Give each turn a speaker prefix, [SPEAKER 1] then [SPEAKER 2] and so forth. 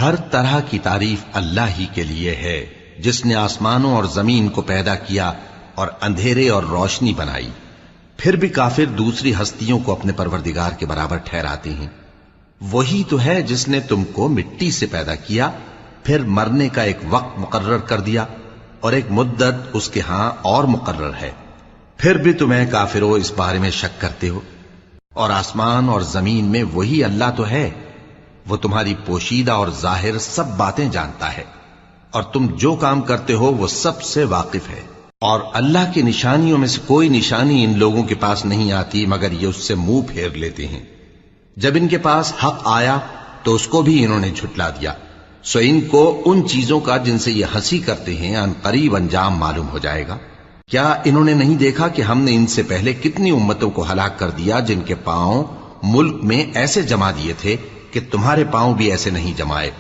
[SPEAKER 1] ہر طرح کی تعریف اللہ ہی کے لیے ہے جس نے آسمانوں اور زمین کو پیدا کیا اور اندھیرے اور روشنی بنائی۔ پھر بھی کافر دوسری ہستیوں کو اپنے پروردگار کے برابر ٹھہراتے ہیں۔ وہی تو ہے جس نے تم کو مٹی سے پیدا کیا، پھر مرنے کا ایک وقت مقرر کر دیا اور ایک مدت اس کے ہاں اور مقرر ہے، پھر بھی تمہیں کافروں اس بارے میں شک کرتے ہو۔ اور آسمان اور زمین میں وہی اللہ تو ہے، وہ تمہاری پوشیدہ اور ظاہر سب باتیں جانتا ہے، اور تم جو کام کرتے ہو وہ سب سے واقف ہے۔ اور اللہ کی نشانیوں میں سے کوئی نشانی ان لوگوں کے پاس نہیں آتی مگر یہ اس سے منہ پھیر لیتے ہیں۔ جب ان کے پاس حق آیا تو اس کو بھی انہوں نے جھٹلا دیا، سو ان کو ان چیزوں کا جن سے یہ ہنسی کرتے ہیں ان قریب انجام معلوم ہو جائے گا۔ کیا انہوں نے نہیں دیکھا کہ ہم نے ان سے پہلے کتنی امتوں کو ہلاک کر دیا جن کے پاؤں ملک میں ایسے جما دیے تھے کہ تمہارے پاؤں بھی ایسے نہیں جمائے؟